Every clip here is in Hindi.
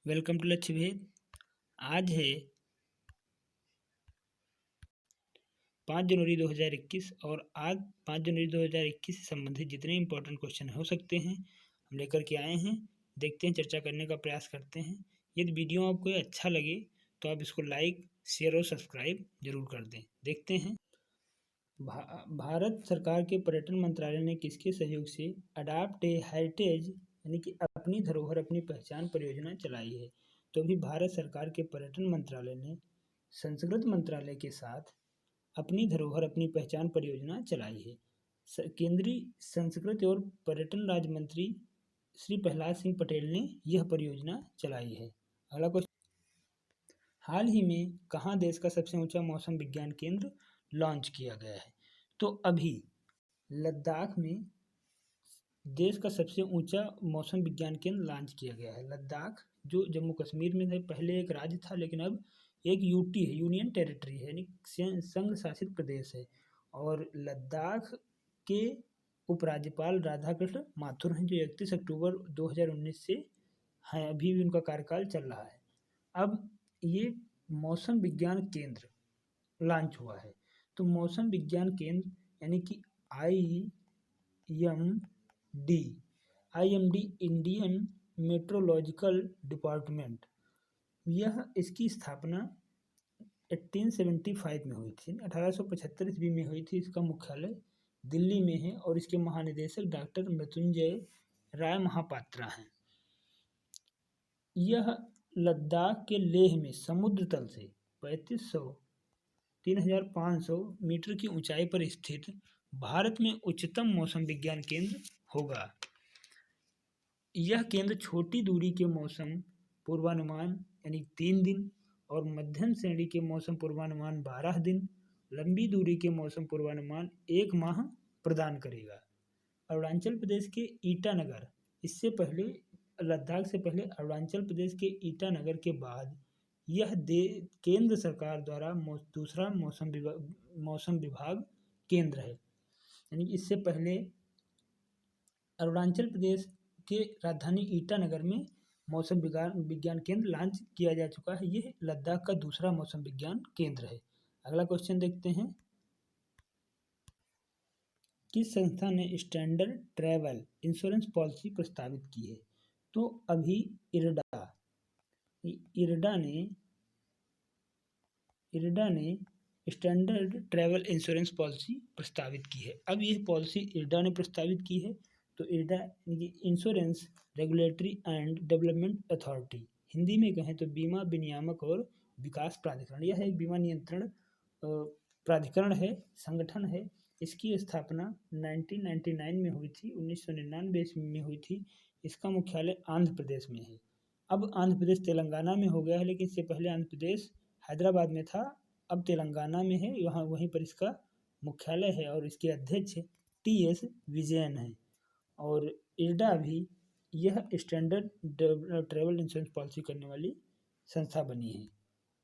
वेलकम टू लक्ष्य भेद। आज है 5 जनवरी 2021 और आज 5 जनवरी 2021 से संबंधित जितने इंपॉर्टेंट क्वेश्चन हो सकते हैं हम लेकर के आए हैं। देखते हैं, चर्चा करने का प्रयास करते हैं। यदि वीडियो आपको अच्छा लगे तो आप इसको लाइक, शेयर और सब्सक्राइब जरूर कर दें। देखते हैं। भारत सरकार के पर्यटन मंत्रालय ने किसके सहयोग से अडॉप्ट ए हेरिटेज यानी कि अपनी धरोहर अपनी पहचान परियोजना चलाई है? तो अभी भारत सरकार के पर्यटन मंत्रालय ने संस्कृति मंत्रालय के साथ अपनी धरोहर अपनी पहचान परियोजना चलाई है। केंद्रीय संस्कृति और पर्यटन राज्य मंत्री श्री प्रहलाद सिंह पटेल ने यह परियोजना चलाई है। अगला क्वेश्चन, हाल ही में कहाँ देश का सबसे ऊंचा मौसम विज्ञान केंद्र लॉन्च किया गया है? तो अभी लद्दाख में देश का सबसे ऊंचा मौसम विज्ञान केंद्र लॉन्च किया गया है। लद्दाख जो जम्मू कश्मीर में था, पहले एक राज्य था लेकिन अब एक यूटी है, यूनियन टेरिटरी है, यानी संघ शासित प्रदेश है। और लद्दाख के उपराज्यपाल राधाकृष्ण माथुर हैं, जो 31 अक्टूबर 2019 से हैं, अभी भी उनका कार्यकाल चल रहा है। अब ये मौसम विज्ञान केंद्र लॉन्च हुआ है। तो मौसम विज्ञान केंद्र यानी कि IMD इंडियन मेट्रोलॉजिकल डिपार्टमेंट, यह इसकी स्थापना 1875 में हुई थी, 1875 ईस्वी में हुई थी। इसका मुख्यालय दिल्ली में है और इसके महानिदेशक डॉक्टर मृत्युंजय राय महापात्रा हैं। यह लद्दाख के लेह में समुद्र तल से 3500-3500 मीटर की ऊंचाई पर स्थित भारत में उच्चतम मौसम विज्ञान केंद्र होगा। यह केंद्र छोटी दूरी के मौसम पूर्वानुमान यानी 3 दिन और मध्यम श्रेणी के मौसम पूर्वानुमान 12 दिन, लंबी दूरी के मौसम पूर्वानुमान 1 माह प्रदान करेगा। अरुणाचल प्रदेश के ईटानगर, इससे पहले लद्दाख से पहले अरुणाचल प्रदेश के ईटानगर के बाद यह केंद्र सरकार द्वारा दूसरा मौसम विभाग केंद्र है। यानी इससे पहले अरुणाचल प्रदेश के राजधानी ईटानगर में मौसम विज्ञान केंद्र लॉन्च किया जा चुका है। यह लद्दाख का दूसरा मौसम विज्ञान केंद्र है। अगला क्वेश्चन देखते हैं, किस संस्था ने स्टैंडर्ड ट्रैवल इंश्योरेंस पॉलिसी प्रस्तावित की है? तो अभी इरडा ने स्टैंडर्ड ट्रैवल इंश्योरेंस पॉलिसी प्रस्तावित की है। अब यह पॉलिसी इरडा ने प्रस्तावित की है। तो IRDA insurance regulatory and development authority, Hindi में कहें तो बीमा विनियामक और विकास प्राधिकरण, यह एक बीमा नियंत्रण प्राधिकरण है, संगठन है। इसकी स्थापना 1999 में हुई थी, 1999 ईस्वी में हुई थी। इसका मुख्यालय आंध्र प्रदेश में है। अब आंध्र प्रदेश तेलंगाना में हो गया है, लेकिन इससे पहले आंध्र प्रदेश हैदराबाद में था, अब तेलंगाना में है। यहाँ वहीं पर इसका मुख्यालय है और इसके अध्यक्ष TS विजयन है। और इरडा भी यह स्टैंडर्ड ट्रैवल इंश्योरेंस पॉलिसी करने वाली संस्था बनी है।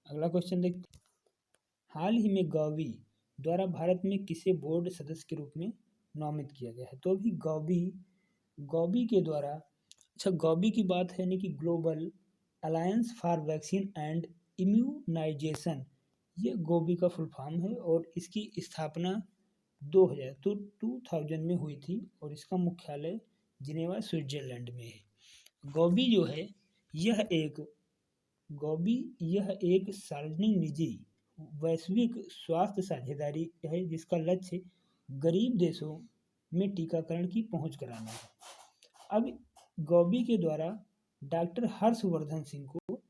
अगला क्वेश्चन देखते हैं, हाल ही में गौबी द्वारा भारत में किसे बोर्ड सदस्य के रूप में नामित किया गया है? तो अभी गौबी के द्वारा, गौबी की बात है यानी कि global alliance for vaccine and immunisation, ये गौबी का फुल फॉर्म है और इसकी स्थापना 2000 में हुई थी और इसका मुख्यालय जिनेवा स्विट्जरलैंड में है। गौबी जो है यह एक सार्वजनिक निजी वैश्विक स्वास्थ्य साझेदारी है, जिसका लक्ष्य गरीब देशों में टीकाकरण की पहुंच कराना है। अब गौबी के द्वारा डॉक्टर हर्षवर्धन सिंह को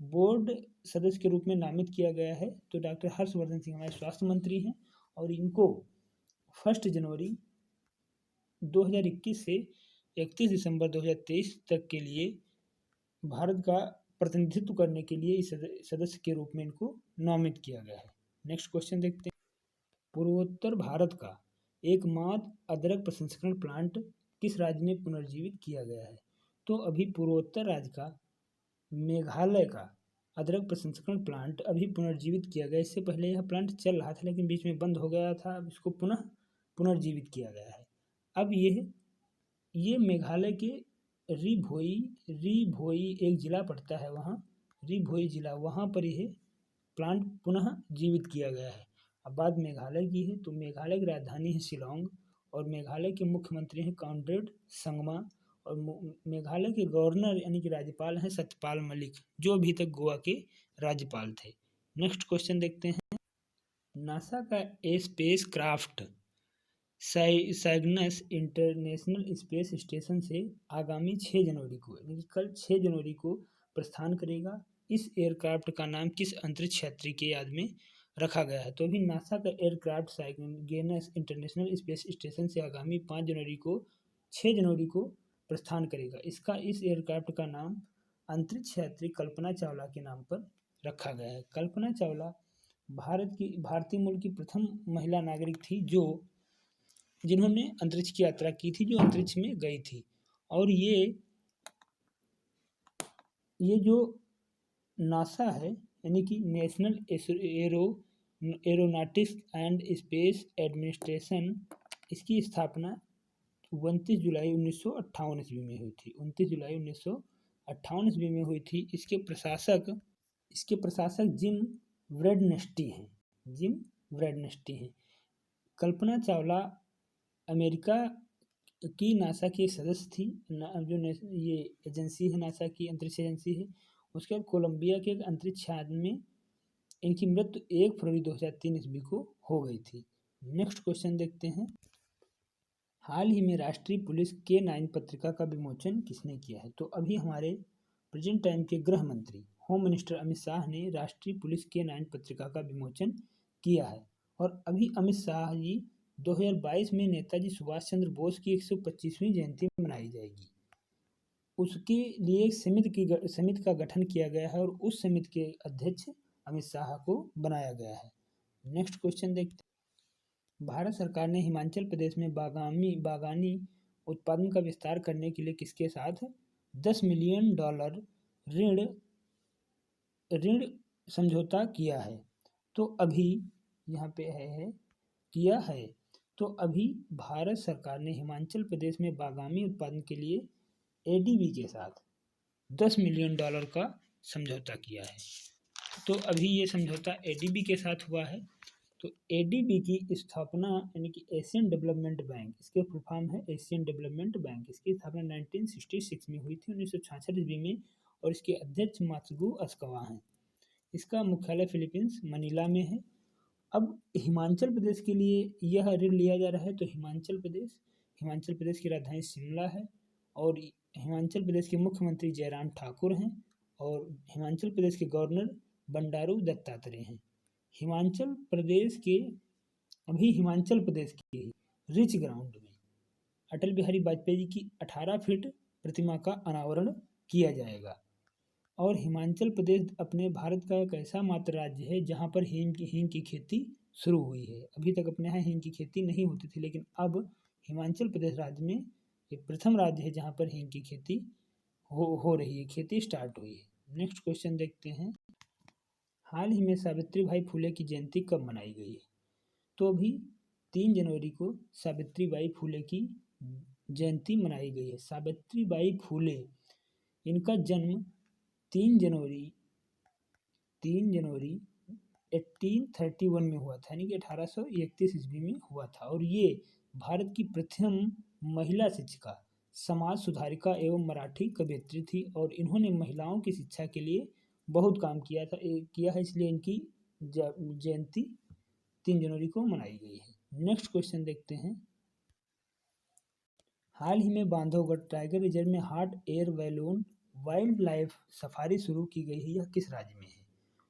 बोर्ड सदस्य के रूप में नामित किया गया है। तो डॉक्टर हर्षवर्धन सिंह हमारे स्वास्थ्य मंत्री हैं और इनको 1 जनवरी 2021 से 31 दिसंबर 2023 तक के लिए भारत का प्रतिनिधित्व करने के लिए इस सदस्य के रूप में इनको नामित किया गया है। नेक्स्ट क्वेश्चन देखते हैं, पूर्वोत्तर भारत का एकमात्र अदरक प्रसंस्करण प्लांट किस राज्य में पुनर्जीवित किया गया है? तो अभी पूर्वोत्तर राज्य का मेघालय का अदरक प्रसंस्करण प्लांट अभी पुनर्जीवित किया गया। इससे पहले यह प्लांट चल रहा था लेकिन बीच में बंद हो गया था, अब इसको पुनर्जीवित किया गया है। अब ये मेघालय के री भोई एक ज़िला पड़ता है वहाँ, री भोई ज़िला, वहाँ पर यह प्लांट पुनः जीवित किया गया है। अब बात मेघालय की है, तो मेघालय की राजधानी है शिलांग और मेघालय के मुख्यमंत्री हैं कॉनरेड संगमा और मेघालय के गवर्नर यानी कि राज्यपाल हैं सत्यपाल मलिक, जो अभी तक गोवा के राज्यपाल थे। नेक्स्ट क्वेश्चन देखते हैं। नासा का space craft Cygnus international space station से आगामी 6 जनवरी को यानी कि कल 6 जनवरी को प्रस्थान करेगा। इस एयरक्राफ्ट का नाम किस अंतरिक्ष यात्री के याद में रखा गया है? तो अभी नासा का aircraft Cygnus international space station से आगामी 5 जनवरी को 6 जनवरी को प्रस्थान करेगा। इस एयरक्राफ्ट का नाम अंतरिक्ष यात्री कल्पना चावला के नाम पर रखा गया है। कल्पना चावला भारतीय मूल की प्रथम महिला नागरिक थी जिन्होंने अंतरिक्ष की यात्रा की थी, जो अंतरिक्ष में गई थी। और ये जो नासा है यानी कि national aeronautics and space administration, इसकी स्थापना 29 जुलाई 1958 ईस्वी में हुई थी। 29 जुलाई 1958 ईस्वी में हुई थी। इसके प्रशासक जिम ब्रेडनेस्टी हैं। कल्पना चावला अमेरिका की नासा की एक सदस्य थी। जो ये एजेंसी है नासा की, अंतरिक्ष एजेंसी है। उसके बाद कोलंबिया के एक अंतरिक्ष यान में इनकी मृत्यु 1 फरवरी 2003 ईस्वी को हो गई थी। नेक्स्ट क्वेश्चन देखते हैं। हाल ही में राष्ट्रीय पुलिस K9 पत्रिका का विमोचन किसने किया है? तो अभी हमारे प्रेजेंट टाइम के गृह मंत्री होम मिनिस्टर अमित शाह ने राष्ट्रीय पुलिस K9 पत्रिका का विमोचन किया है। और अभी अमित शाह जी 2022 में नेताजी सुभाष चंद्र बोस की 125वीं जयंती मनाई जाएगी। उसके लिए एक समिति का गठन किया गया है और उस समिति के अध्यक्ष अमित शाह को बनाया गया है। नेक्स्ट क्वेश्चन देखते हैं। भारत सरकार ने हिमाचल प्रदेश में बागानी उत्पादन का विस्तार करने के लिए किसके साथ $10 मिलियन ऋण समझौता किया है? तो अभी यहाँ पे किया है। तो अभी भारत सरकार ने हिमाचल प्रदेश में बागानी उत्पादन के लिए ADB के साथ $10 मिलियन का समझौता किया है। तो अभी ये समझौता ADB के साथ हुआ है। तो ADB की स्थापना यानी कि एशियन डेवलपमेंट बैंक, इसके फुल फॉर्म है एशियन डेवलपमेंट बैंक। इसकी स्थापना 1966 में हुई थी, 1966 ईस्वी में। और इसके अध्यक्ष मात्सुगु अस्कावा हैं। इसका मुख्यालय फिलीपींस मनीला में है। अब हिमाचल प्रदेश के लिए यह ऋण लिया जा रहा है। तो हिमाचल प्रदेश की राजधानी शिमला है और हिमाचल प्रदेश के मुख्यमंत्री जयराम ठाकुर हैं और हिमाचल प्रदेश के गवर्नर बंडारू दत्तात्रेय हैं। हिमाचल प्रदेश के रिच ग्राउंड में अटल बिहारी वाजपेयी जी की 18 फीट प्रतिमा का अनावरण किया जाएगा। और हिमाचल प्रदेश अपने भारत का एक ऐसा मात्र राज्य है जहाँ पर हींग की खेती शुरू हुई है। अभी तक अपने यहाँ हींग की खेती नहीं होती थी, लेकिन अब हिमाचल प्रदेश राज्य में ये प्रथम राज्य है जहाँ पर हींग की खेती हो रही है, खेती स्टार्ट हुई है। नेक्स्ट क्वेश्चन देखते हैं। हाल ही में सावित्री बाई फुले की जयंती कब मनाई गई है? तो अभी 3 जनवरी को सावित्री बाई फुले की जयंती मनाई गई है। सावित्री बाई फुले, इनका जन्म 3 जनवरी 1831 में हुआ था, यानी कि 1831 ईस्वी में हुआ था। और ये भारत की प्रथम महिला शिक्षिका, समाज सुधारिका एवं मराठी कवयित्री थी। और इन्होंने महिलाओं की शिक्षा के लिए बहुत काम किया है, इसलिए इनकी जयंती 3 जनवरी को मनाई गई है। नेक्स्ट क्वेश्चन देखते हैं। हाल ही में बांधवगढ़ टाइगर रिजर्व में hot air balloon wild life safari शुरू की गई है। यह किस राज्य में है?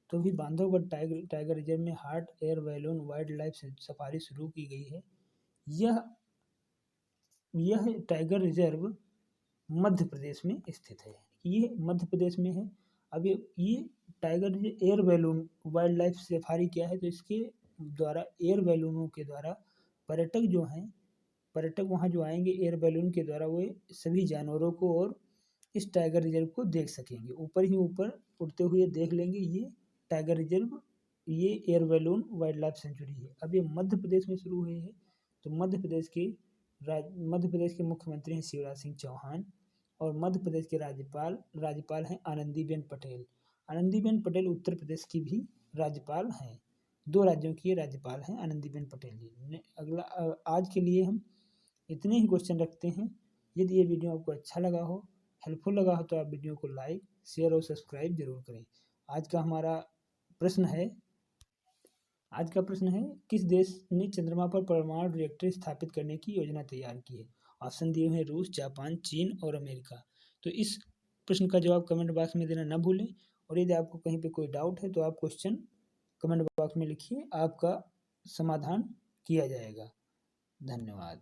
तो भी बांधवगढ़ टाइगर रिजर्व में hot air balloon wild life safari शुरू की गई है। यह टाइगर रिजर्व मध्य प्रदेश में स्थित है। ये मध्य प्रदेश में है। अब ये tiger air balloon wild life safari क्या है? तो इसके द्वारा एयर बैलूनों के द्वारा पर्यटक वहाँ जो आएंगे एयर बैलून के द्वारा, वो सभी जानवरों को और इस टाइगर रिजर्व को देख सकेंगे। ऊपर उड़ते हुए देख लेंगे। ये टाइगर रिजर्व, ये air balloon wild life sanctuary है। अब ये मध्य प्रदेश में शुरू हुई है। तो मध्य प्रदेश के मुख्यमंत्री हैं शिवराज सिंह चौहान और मध्य प्रदेश के राज्यपाल हैं आनंदीबेन पटेल। आनंदीबेन पटेल उत्तर प्रदेश की भी राज्यपाल हैं। 2 राज्यों की राज्यपाल हैं आनंदीबेन पटेल जी। अगला आज के लिए हम इतने ही क्वेश्चन रखते हैं। यदि ये वीडियो आपको अच्छा लगा हो, हेल्पफुल लगा हो, तो आप वीडियो को लाइक, शेयर और सब्सक्राइब जरूर करें। आज का हमारा प्रश्न है किस देश ने चंद्रमा पर परमाणु रिएक्टर स्थापित करने की योजना तैयार की है? ऑप्शन दिए हुए हैं रूस, जापान, चीन और अमेरिका। तो इस प्रश्न का जवाब कमेंट बॉक्स में देना न भूलें। और यदि आपको कहीं पे कोई डाउट है तो आप क्वेश्चन कमेंट बॉक्स में लिखिए, आपका समाधान किया जाएगा। धन्यवाद।